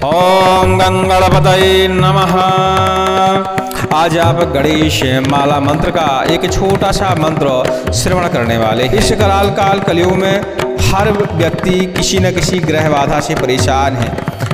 ओम गंगणपतये नमः। आज आप गणेश माला मंत्र का एक छोटा सा मंत्र श्रवण करने वाले। इस कराल काल कलयुग में हर व्यक्ति किसी न किसी ग्रह बाधा से परेशान है,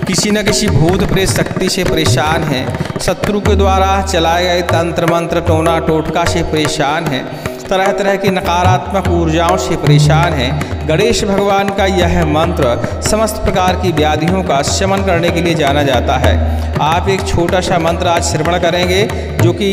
किसी न किसी भूत प्रेत शक्ति से परेशान है, शत्रु के द्वारा चलाए गए तंत्र मंत्र टोना टोटका से परेशान है, तरह तरह की नकारात्मक ऊर्जाओं से परेशान है। गणेश भगवान का यह मंत्र समस्त प्रकार की व्याधियों का शमन करने के लिए जाना जाता है। आप एक छोटा सा मंत्र आज श्रवण करेंगे जो कि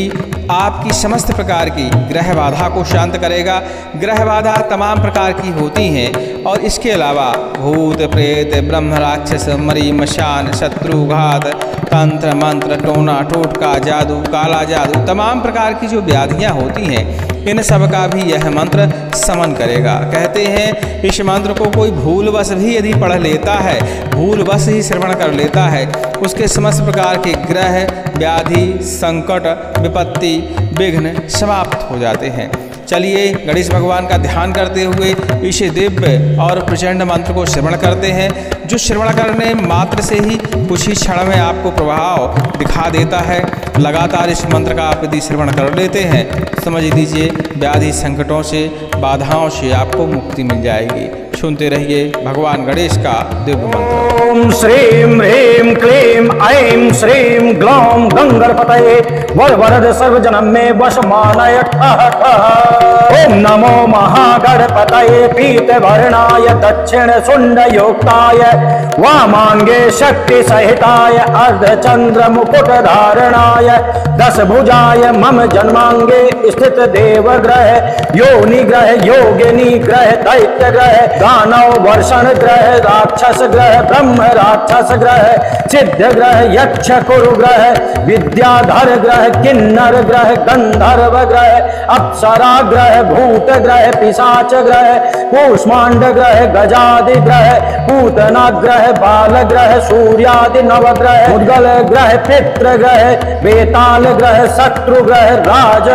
आपकी समस्त प्रकार की ग्रह बाधा को शांत करेगा। ग्रह बाधा तमाम प्रकार की होती हैं और इसके अलावा भूत प्रेत ब्रह्म राक्षस मरी मशान शत्रुघात तंत्र मंत्र टोना टोटका जादू काला जादू तमाम प्रकार की जो व्याधियाँ होती हैं इन सब का भी यह मंत्र समन करेगा। कहते हैं इस मंत्र को कोई भूलवश भी यदि पढ़ लेता है, भूलवश ही श्रवण कर लेता है, उसके समस्त प्रकार के ग्रह व्याधि संकट विपत्ति विघ्न समाप्त हो जाते हैं। चलिए गणेश भगवान का ध्यान करते हुए इस दिव्य और प्रचंड मंत्र को श्रवण करते हैं, जो श्रवण करने मात्र से ही कुछ ही क्षण में आपको प्रभाव दिखा देता है। लगातार इस मंत्र का आप यदि श्रवण कर लेते हैं समझ लीजिए व्याधि संकटों से बाधाओं से आपको मुक्ति मिल जाएगी। सुनते रहिए भगवान गणेश का दिव्य मंत्र। ओम श्रीं ह्रीं क्लीं ऐं श्रीं ग्लौं गंगणपतये वर वरद सर्वजनम में वशमानय ठः ठः। ओम नमो महागणपतये पीत वर्णाय दक्षिण शुंड युक्ताय वामांगे शक्ति सहिताय अर्धचंद्र मुकुट धारणाय दस भुजाय मम जन्मांगे स्थित देव ग्रह योनि ग्रह योगिनी ग्रह दैत्य ग्रह दानव वर्षण ग्रह राक्षस ग्रह ब्रह्म राक्षस ग्रह सिद्ध ग्रह यक्ष कुरु ग्रह विद्याधर ग्रह किन्नर ग्रह गंधर्व ग्रह अप्सरा ग्रह भूत ग्रह पिशाच ग्रह कूष्मांड ग्रह गजादि ग्रह पूतना ग्रह बाल ग्रह सूर्यादि नवग्रह मुद्गल ग्रह पितृ ग्रह बेताल ग्रह शत्रु ग्रह राज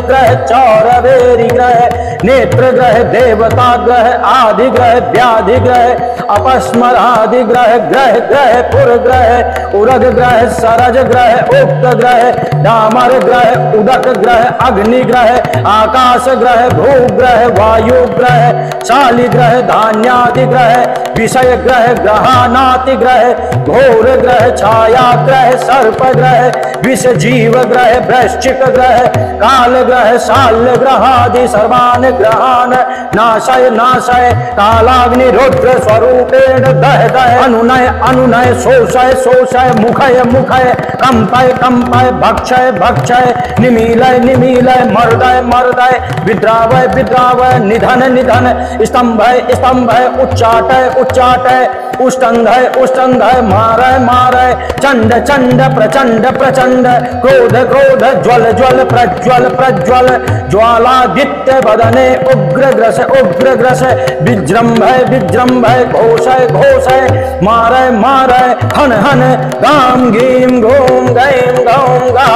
ग्रह चौरवेरी ग्रह नेत्र ग्रह देवता ग्रह आदि ग्रह व्याधि ग्रह अपस्मरादि ग्रह ग्रह ग्रह पुर ग्रह उरग ग्रह सरज ग्रह उक्त ग्रह डामर ग्रह उदक ग्रह अग्नि ग्रह आकाश ग्रह भू ग्रह वायु ग्रह शाली ग्रह धान्यादि ग्रह विषय ग्रह ग्रहानाति ग्रह घोर ग्रह छाया ग्रह सर्प ग्रह विष जीव ग्रह वृश्चिक ग्रह काल ग्रह शाल्य ग्रहादि सर्वान ग्रहान नाशय नाशय कालाग्नि रुद्र स्वरूपेण दह दह अनुनय अनुनय शोषय शोषय मुखय मुखय कंपय कंपय भक्षय भक्षय निमीलय निमीलय मर्दय मर्दय विद्रावय विद्रावय निधन निधन स्तंभय स्तंभय उच्चाटय उच्चाटय उष्टंधय उष्टंधय मारय मारय चंड चंड प्रचंड प्रचंड क्रोध क्रोध ज्वल ज्वल प्रज्वल प्रज्वल ज्वालादित्य बदने उग्र ग्रस विजृंभय विजृंभय घोषय घोषय मारय मारय हन हन गाम गीम घूम गैम गौम गा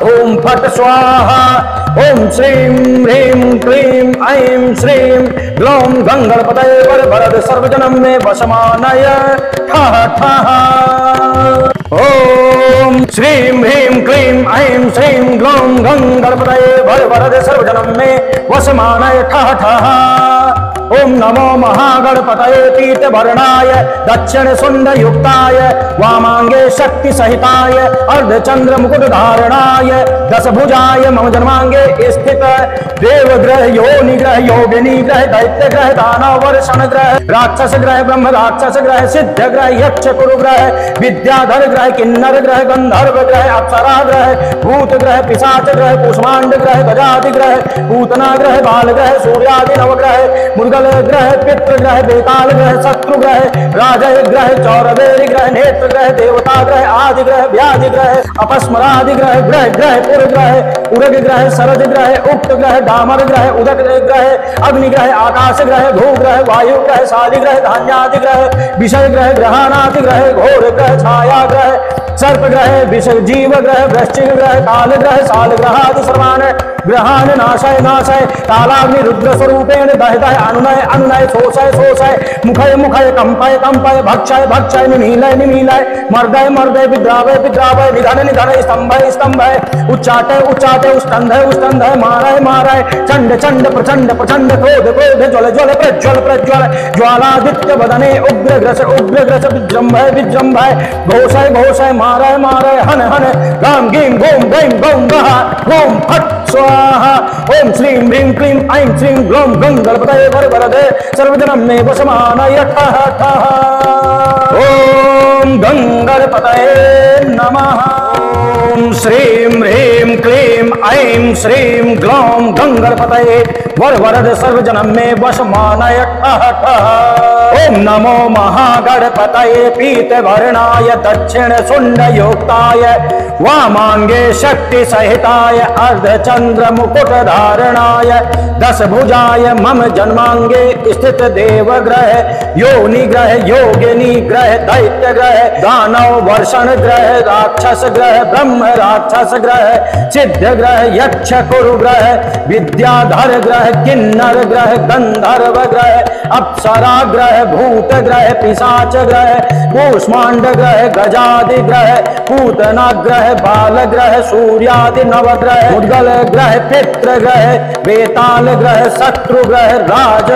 ओम फट स्वाहा। ओम श्रीं ह्रीं क्लीं ऐं श्रीं ग्लौं गंगणपतये वर वरद सर्वजनम में वशमानय ठः ठः। ओम श्रीं ह्रीं क्लीं ऐं श्रीं ग्लौं गंगणपतये वर वरद सर्वजनम में वशमानय ठः ठः। ओम नमो महागणपतये पीत वर्णाय दक्षिण शुंड युक्ताय वामांगे शक्ति सहिताय अर्धचंद्र मुकुट धारणाय दस भुजाय मम जन्मांगे स्थित देवग्रह योनि ग्रह योगिनी ग्रह दैत्य ग्रह दानव वर्षण ग्रह राक्षस ग्रह ब्रह्म राक्षस ग्रह सिद्ध ग्रह यक्ष कुरु ग्रह विद्याधर ग्रह किन्नर ग्रह गंधर्व ग्रह अप्सरा ग्रह भूत ग्रह पिशाच ग्रह कूष्मांड ग्रह गजादि ग्रह पूतना ग्रह बाल ग्रह सूर्यादि नवग्रह मुर्गल ग्रह पितृ ग्रह बेताल ग्रह शत्रु ग्रह राजय ग्रह चौरवेरी ग्रह नेत्र ग्रह देवता ग्रह आदि ग्रह व्याधि ग्रह अपस्मरादि ग्रह ग्रह ग्रह पुर ग्रह उरग ग्रह सरज ग्रह उक्त ग्रह डामर ग्रह उदक ग्रह अग्नि ग्रह आकाश ग्रह भू ग्रह वायु ग्रह शाली ग्रह धान्यादि ग्रह विषय ग्रह ग्रहानादि ग्रह घोर ग्रह छाया ग्रह सर्प ग्रह विष जीव ग्रह वृश्चिक ग्रह काल ग्रह शाल ग्रहादि सर्वान ग्रहान नाशय नाशय कालाग्नि रुद्र स्वरूपेण दहदय अनुनय अनुनय शोषय शोषय मुखय मुखय कंपय कंपय भक्षय भक्षय निमीलय निमीलय मर्दय मर्दय विद्रावय विद्रावय निधन निधन स्तंभय स्तंभय उच्चाटय उच्चाटय उस्तंधय उस्तंधय मारय मारय चंड चंड प्रचंड प्रचंड क्रोध क्रोध ज्वल ज्वल प्रज्वल प्रज्वल ज्वालादित्य वदने उग्र ग्रस विजृंभय विजृंभय घोषय घोषय मारय मारय हन हन गाम गीम गोम गैम गौम गहा ओम फट स्वाहा ओम श्रीं ह्रीं क्लीं ऐं श्रीं ग्लौं गं गणपतये वरवरदे सर्वजनं मे वशमानय ठः ठः ओम गं गणपतये नमः ओम श्रीं ह्रीं क्लीं ऐं श्रीं ग्लौं गं गणपतये वरवरद सर्वजनं मे वशमानय ठः ठः ओम नमो महागणपतये पीतवर्णाय दक्षिण शुंडयुक्ताय वामांगे शक्ति सहिताय अर्धचंद्र मुकुट धारणाय दशभुजाय मम जन्मांगे स्थित देवग्रह योनि ग्रह योगिनी ग्रह दैत्य ग्रह दानव वर्षण ग्रह राक्षस ग्रह ब्रह्म राक्षस ग्रह सिद्ध ग्रह यक्ष कुरु ग्रह विद्याधर ग्रह किन्नर ग्रह गंधर्व ग्रह अप्सरा ग्रह भूत ग्रह पिशाच ग्रह कूष्मांड ग्रह गजादि ग्रह पूतना ग्रह बाल ग्रह सूर्यादि नवग्रह मुद्गल ग्रह पितृ ग्रह वेताल ग्रह शत्रु ग्रह राज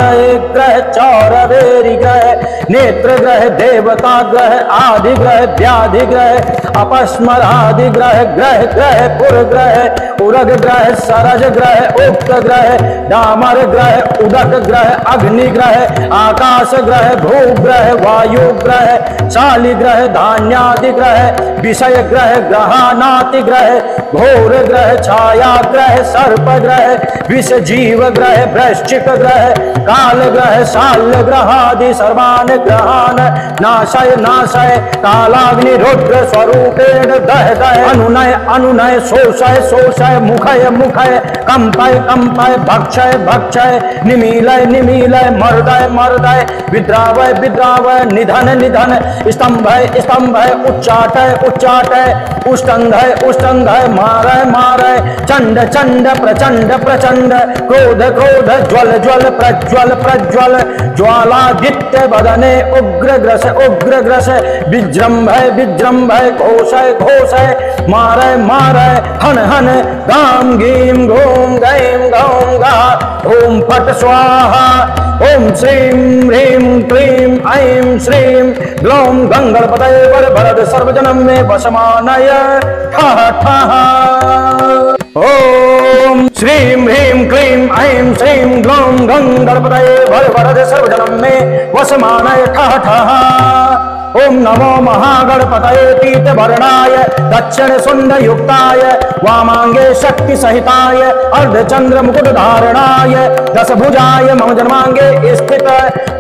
ग्रह चौरवेरी ग्रह नेत्र ग्रह देवता ग्रह आदि ग्रह व्याधि ग्रह अपस्मरादि ग्रह ग्रह ग्रह पुर ग्रह उरग ग्रह सरज ग्रह उक्त ग्रह डामर ग्रह उदक ग्रह अग्नि ग्रह आकाश ग्रह भूग्रह वायु ग्रह शाली ग्रह धान्यादि ग्रह विषय ग्रह ग्रहानाति ग्रह घोर ग्रह छाया ग्रह सर्प ग्रह विष जीव ग्रह वृश्चिक ग्रह काल ग्रह शाल ग्रहादि सर्वान ग्रहान नाशय नाशय कालाग्नि रुद्र स्वरूपेण दह दह अनुनय अनुनय शोषय शोषय मुखय मुखय कंपय कंपय भक्षय भक्षय निमीलय निमीलय मर्दय मर्दय विद्रावय विद्रावय निधन निधन स्तंभय स्तंभय उच्चाटय उच्चाटय उष्टंधय उष्टंधय मारय मारय चंड चंड प्रचंड प्रचंड क्रोध क्रोध ज्वल ज्वल प्रज्वल प्रज्वल ज्वालादित्य वदने उग्र ग्रस विजृंभय विजृंभय घोषय घोषय मारय मारय हन हन गाम गीम घोम गैम गौम गा ओम फट स्वाहा ओम श्रीं ह्रीं क्लीं ऐं श्रीं ग्लौं गं गणपतये वरवरद सर्वजनं मे वशमानय ठः ठः ओम श्रीं ह्रीं क्लीं ऐं श्रीं ग्लौं गं गणपतये वरवरद सर्वजनं मे वशमानय ठः ठः ओम नमो महागणपतये पीतवर्णाय दक्षिण शुंडयुक्ताय वामांगे शक्ति सहिताय अर्धचंद्र मुकुट धारणाय दशभुजाय मम जन्मांगे स्थित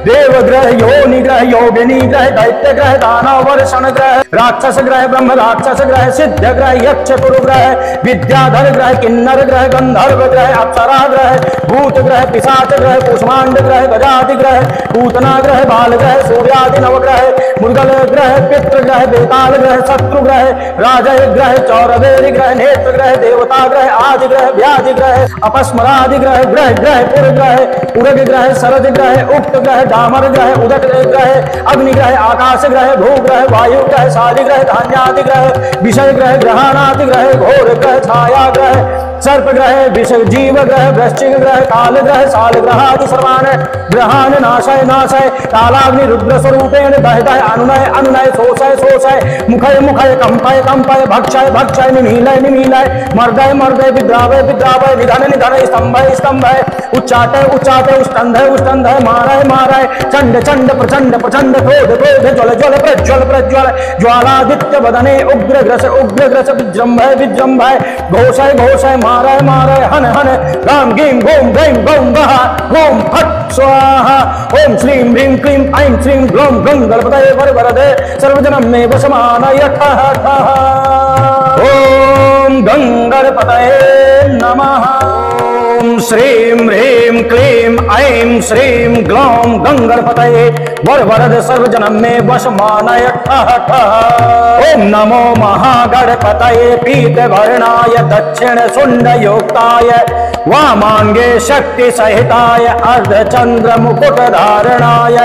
देवग्रह योनि ग्रह योगिनी ग्रह दैत्य ग्रह दानव वर्षण ग्रह राक्षस ग्रह ब्रह्म राक्षस ग्रह सिद्ध ग्रह यक्ष कुरु ग्रह विद्याधर ग्रह किन्नर ग्रह गंधर्व ग्रह अप्सरा ग्रह भूत ग्रह पिशाच ग्रह कुष्मांड ग्रह गजादि ग्रह पूतना ग्रह बाल ग्रह सूर्यादि नवग्रह मुर्गल ग्रह पितृ ग्रह बेताल ग्रह शत्रु ग्रह राजय ग्रह चौरवेरी ग्रह नेत्र ग्रह देवता ग्रह आदि ग्रह व्याधि ग्रह अपस्मरादि ग्रह ग्रह ग्रह पुर ग्रह उरग ग्रह सरज ग्रह उक्त ग्रह डामर ग्रह उदक ग्रह अग्नि ग्रह आकाश ग्रह भूग्रह वायु ग्रह शाली ग्रह धान्यादि ग्रह विषय ग्रह ग्रहानादि ग्रह घोर ग्रह छाया ग्रह सर्प ग्रह विष जीव ग्रह वृश्चिक ग्रह काल ग्रह शाल ग्रहादि सर्वान ग्रहान नाशय नाशय कालाग्नि रुद्र स्वरूपेण दहदय अनुनय अनुनय शोषय शोषय मुखय मुखय कंपय कंपय भक्षय भक्षय निमीलय निमीलय मर्दय मर्दय विद्रावय विद्रावय निधन निधन स्तंभय स्तंभय उच्चाटय उच्चाटय उष्टंधय उष्टंधय मारय मारय चंड चंड प्रचंड प्रचंड क्रोध क्रोध ज्वल ज्वल प्रज्वल प्रज्वल ज्वालादित्य वदने उग्र ग्रस विजृंभय विजृंभय घोषय घोषय मारय मारय हन हन गाम गीम गोम गैम गौम गहा ओम फट स्वाहा ओम श्रीं ह्रीं क्लीं ऐं श्रीं ग्लौं गं गणपतये वरवरदे सर्वजनं मे वशमानय ठः ठः ओम गं गणपतये नमः ओम श्रीं ह्रीं क्लीं ऐं श्रीं ग्लौं गंगणपतये वरवरद सर्वजनं मे वशमानय ठः ठः। ओम नमो महागणपतये पीतवर्णाय दक्षिण शुण्डयुक्ताय वामांगे शक्ति सहिताय अर्धचंद्र मुकुट धारणाय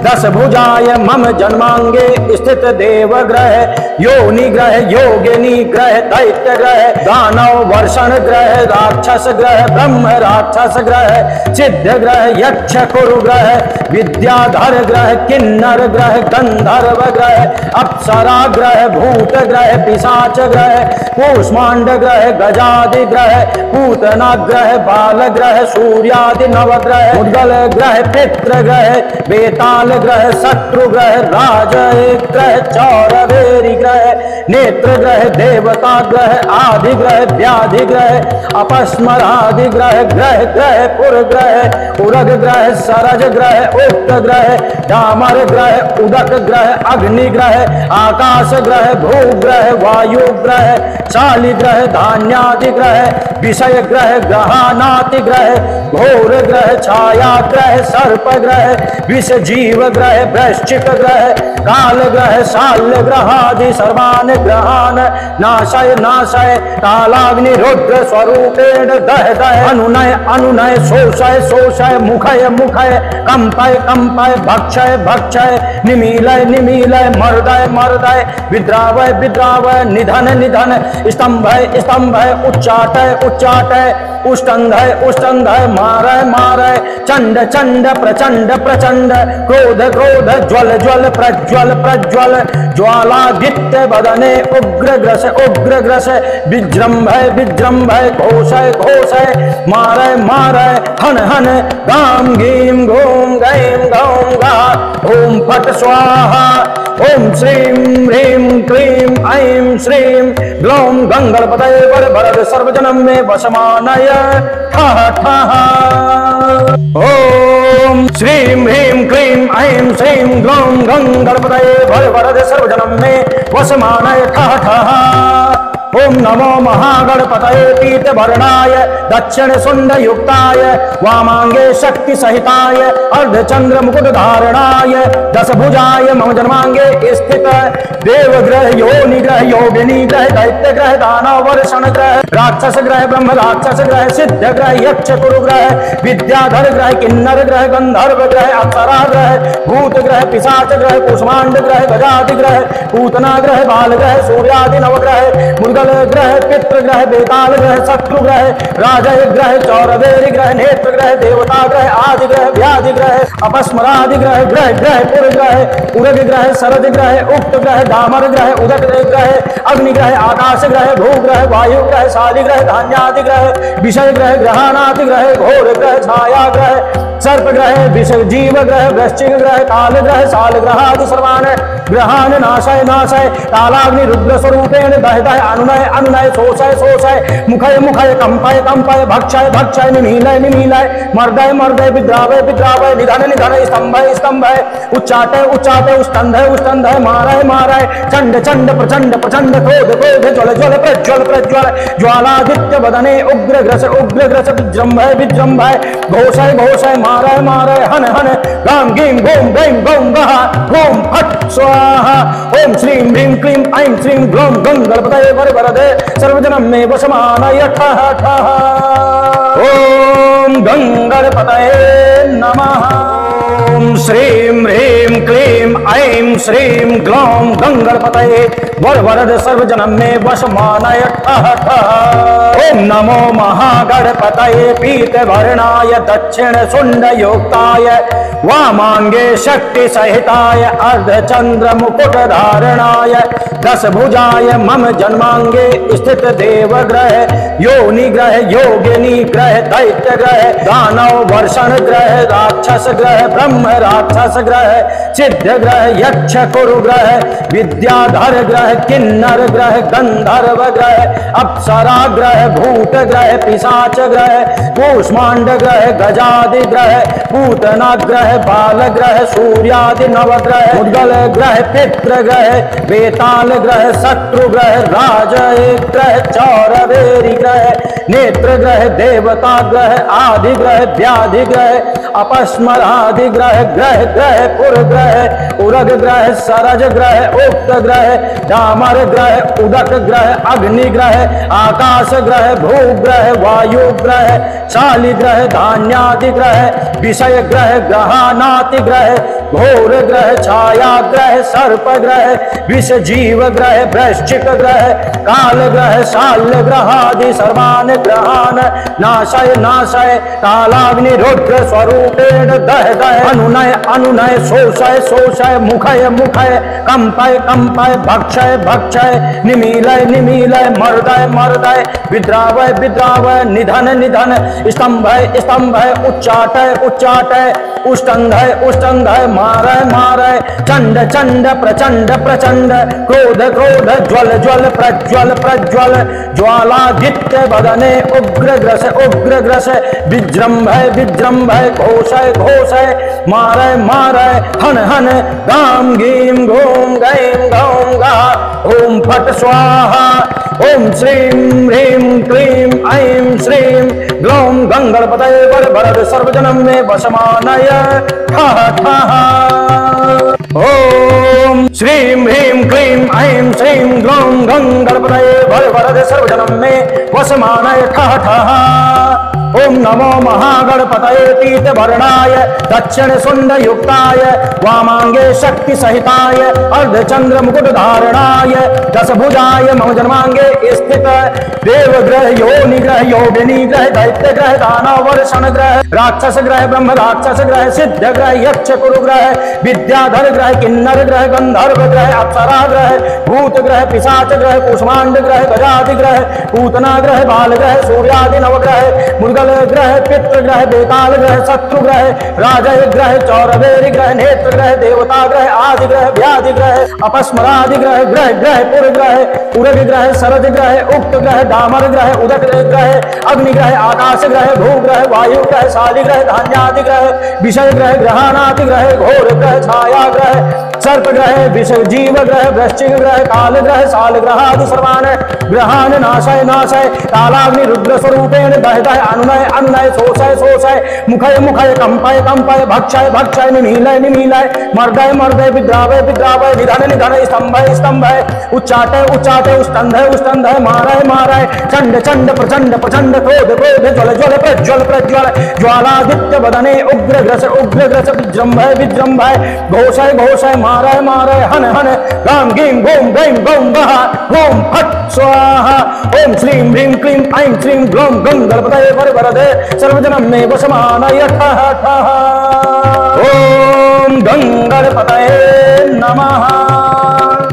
दशभुजाय मम जन्मांगे स्थित देवग्रह योनि ग्रह योगिनी ग्रह दैत्य ग्रह दानव वर्षण ग्रह राक्षस ग्रह ब्रह्म राक्षस ग्रह सिद्ध ग्रह यक्ष कुरु ग्रह विद्याधर ग्रह किन्नर ग्रह गंधर्व ग्रह अप्सरा ग्रह भूत ग्रह पिशाच ग्रह कूष्मांड ग्रह गजादि ग्रह पूतना ग्रह बाल ग्रह सूर्यादि नवग्रह मुद्गल ग्रह पितृ ग्रह बेताल ग्रह शत्रु ग्रह राज ग्रह चौरवेरी ग्रह नेत्र ग्रह देवता ग्रह आदि ग्रह व्याधि ग्रह अपस्मरादि ग्रह ग्रह ग्रह पुर ग्रह उरग ग्रह सरज ग्रह उक्त ग्रह डामर ग्रह उदक ग्रह अग्नि ग्रह आकाश ग्रह भू ग्रह वायु ग्रह शाली ग्रह धान्यादि ग्रह विषय ग्रह ग्रहानाति ग्रह घोर ग्रह छाया ग्रह सर्प ग्रह विष जीव ग्रह वृश्चिक ग्रह काल ग्रह शाल्य ग्रहादि सर्वान् ग्रहान् नाशय नाशय कालाग्नि रुद्र स्वरूपेण दह दह अनुनय अनुनय शोषय शोषय मुखय मुखय कंपय कंपय भक्षय भक्षय निमीलय निमीलय मर्दय मर्दय विद्रावय विद्रावय निधन निधन स्तंभय स्तंभय उच्चाटय उच्चाटय उष्टंधय उष्टंधय मारय मारय चंड चंड प्रचंड प्रचंड क्रोध क्रोध ज्वल ज्वल प्रज्वल प्रज्वल ज्वालादित्य बदने उग्र ग्रस विजृंभय विजृंभय घोषय घोषय मारय मारय हन हन गाम गीम घूम गैम गौम गा ओम फट स्वाहा ओम श्रीं ह्रीं क्लीं ऐं श्रीं ग्लौं गंगणपतये वरवरद सर्वजनं मे वशमानय ठः ठः। ओम श्रीं ह्रीं क्लीं ऐं श्रीं ग्लौं गंगणपतये वरवरद सर्वजनं मे वशमानय ठः ठः। ओम नमो महागणपतये पीतवर्णाय दक्षिण शुण्डयुक्ताय वामांगे शक्ति सहिताय अर्धचंद्र मुकुट धारणाय दशभुजाय मम जन्मांगे स्थित देवग्रह योनि ग्रह योगिनी ग्रह दैत्य ग्रह दानव वर्षण ग्रह राक्षस ग्रह ब्रह्म राक्षस ग्रह सिद्ध ग्रह यक्ष कुरु ग्रह विद्याधर ग्रह किन्नर ग्रह गंधर्व ग्रह अप्सरा ग्रह भूत ग्रह पिशाच ग्रह कुष्मांड ग्रह गजादि ग्रह पूतना ग्रह बाल ग्रह सूर्यादि नवग्रह मुद्गल ग्रह पितृ ग्रह बेताल ग्रह शत्रु ग्रह राजय ग्रह चौरवेरी ग्रह नेत्र ग्रह देवता ग्रह आदि ग्रह व्याधि ग्रह अपस्मरादि ग्रह ग्रह ग्रह पुर ग्रह उरग ग्रह सरद ग्रह उक्त ग्रह दामर ग्रह उदक ग्रह अग्नि ग्रह आकाश ग्रह भू ग्रह वायु ग्रह शाली ग्रह धान्यादि ग्रह विषय ग्रह ग्रहानादि ग्रह घोर ग्रह छाया ग्रह सर्प ग्रह विष जीव ग्रह वृश्चिक ग्रह काल ग्रह शाल ग्रहादि सर्वान् ग्रहान् नाशय नाशय कालाग्नि रुद्र स्वरूपेण दह दह अनुनय अनुनय शोषय शोषय मुखय मुखय कंपय कंपय भक्षय भक्षय निमीलय निमीलय मर्दय मर्दय विद्रावय विद्रावय निधन निधन स्तंभय स्तंभय उच्चाटय उच्चाटय उष्टंधय उष्टंधय मारय मारय चंड चंड प्रचंड प्रचंड क्रोध क्रोध ज्वल ज्वल प्रज्वल प्रज्वल ज्वालादित्य बदने उग्र ग्रस विजृंभय विजृंभय घोषय घोषय मारय मारय हन हन गाम गीम गोम गैम गौम गः ओम फट स्वाहा। ओम श्रीं ह्रीं क्लीं ऐं श्रीं ग्लौं गंगणपतये वरवरदे सर्वजनं मे वशमानय ठः ठः। ओम गंगणपतये नमः। ओम श्रीं ह्रीं क्लीं ऐं श्रीं ग्लौं गंगणपतये वरवरद सर्वजनं मे वशमानय ठः ठः। ओम नमो महागणपतये पीतवर्णाय दक्षिण शुण्डयुक्ताय वामांगे शक्ति सहिताय अर्धचंद्र मुकुट धारणाय दशभुजाय मम जन्मांगे स्थित देवग्रह योनि ग्रह योगिनी ग्रह दैत्य ग्रह दानव वर्षण ग्रह राक्षस ग्रह ब्रह्म ग्रह, राक्षस ग्रह, सिद्ध ग्रह, यक्ष कुरु ग्रह, विद्याधर ग्रह, किन्नर ग्रह, गंधर्व ग्रह, अप्सरा ग्रह, भूत ग्रह, पिशाच ग्रह, कूष्मांड ग्रह, गजादि ग्रह, पूतना ग्रह, बाल ग्रह, सूर्यादि नवग्रह, मुद्गल ग्रह, पितृ ग्रह, बेताल ग्रह, शत्रु ग्रह, राज ग्रह, चौरवेरी ग्रह, नेत्र ग्रह, देवता ग्रह, आदि ग्रह, व्याधि ग्रह, अपस्मरादि ग्रह, ग्रह ग्रह, पुर ग्रह, उरग ग्रह, सरज ग्रह, उक्त ग्रह, डामर ग्रह, उदक ग्रह, अग्नि ग्रह, आकाश ग्रह, भूग्रह, वायु ग्रह, शाली ग्रह, धान्यादि ग्रह, विषय ग्रह, ग्रहानाति ग्रह, घोर ग्रह, छाया ग्रह, सर्प ग्रह, विष जीव ग्रह, वृश्चिक ग्रह, काल ग्रह, शाल्य ग्रहादि सर्वान् ग्रहान् नाशय नाशय, कालाग्नि रुद्र स्वरूपेण दह दह, अनुनय अनुनय, शोषय शोषय, मुखय मुखय, कंपय कंपय, भक्षय भक्षय, निमीलय निमीलय, मर्दय मर्दय, विद्रावय विद्रावय, निधन निधन, स्तंभय स्तंभय, उच्चाटय उच्चाटय, उष्टंधय उष्टंधय, मारय मारय, चंड चंड, प्रचंड प्रचंड, क्रोध क्रोध, ज्वल ज्वल, प्रज्वल प्रज्वल, ज्वालादित्य बदने, उग्र ग्रस, विजृंभय विजृंभय, घोषय घोषय, मारय मारय, हन हन, गाम गीम घूम गैम गौम गा, ओम फट स्वाहा, ओम श्रीम ह्रीम क्लीम ऐं श्रीम ग्लौम गंगणपतये वरवरद सर्वजनं मे वशमानय ठः ठः। ओम श्रीम ह्रीम क्लीम ऐं श्रीम ग्लौम गंगणपतये वरवरद सर्वजनं मे वशमानय ठः ठः। ओम नमो महागणपतये पीतवर्णाय दक्षिण सुंड युक्ताय वामांगे शक्ति सहिताय अर्धचंद्र मुकुट धारणाय दशभुजाय मम जन्मांगे स्थित देवग्रह, योनिग्रह, योगिनी ग्रह, दैत्य ग्रह, दानव वर्षण ग्रह, राक्षस ग्रह, ब्रह्म राक्षस ग्रह, सिद्ध ग्रह, यक्ष कुरु ग्रह, विद्याधर ग्रह, किन्नर ग्रह, गंधर्व ग्रह, अप्सरा ग्रह, भूत ग्रह, पिशाच ग्रह, कुष्मांड ग्रह, गजादि ग्रह, पूतना ग्रह, बाल ग्रह, सूर्यादि नवग्रह, मुद्गल ग्रह, पितृ ग्रह, बेताल ग्रह, शत्रु ग्रह, राजय ग्रह, चौरवेरी ग्रह, नेत्र ग्रह, देवता ग्रह, आदि ग्रह, व्याधि ग्रह, अपस्मरादि ग्रह, ग्रह ग्रह, पुर ग्रह, उरग ग्रह, सरज ग्रह, उक्त ग्रह, डामर ग्रह, उदक ग्रह, अग्नि ग्रह, आकाश ग्रह, भूग्रह, वायु ग्रह, शाली ग्रह, धान्यादि ग्रह, विषय ग्रह, ग्रहानादि ग्रह, घोर ग्रह, छाया ग्रह, सर्प ग्रह, विष जीव ग्रह, वृश्चिक ग्रह, काल ग्रह, शाल ग्रहादि सर्वान् ग्रहान् नाशय नाशय, कालाग्नि रुद्र स्वरूपेण दह दह, अनुनय अनुनय, शोषय शोषय, मुखय मुखय, कंपय कंपय, भक्षय भक्षय, निमीलय निमीलय, मर्दय मर्दय, विद्रावय विद्रावय, निधन निधन, स्तंभय स्तंभय, उच्चाटय उच्चाटय, उष्टंधय उष्टंधय, मारय मारय, चंड चंड, प्रचंड प्रचंड, क्रोध क्रोध, ज्वल ज्वल, प्रज्वल प्रज्वल, ज्वालादित्य बदने, उग्र ग्रस विजृंभय विजृंभय, घोषय घोषय, मारय मारय, हन हन, गाम गीम गोम गैम गौम गः, ओम फट स्वाहा। ओम श्रीं ह्रीं क्लीं ऐं श्रीं ग्लौं गंगणपतये वरवरदे सर्वजनं मे वशमानय ठः ठः। ओम गंगणपतये नमः।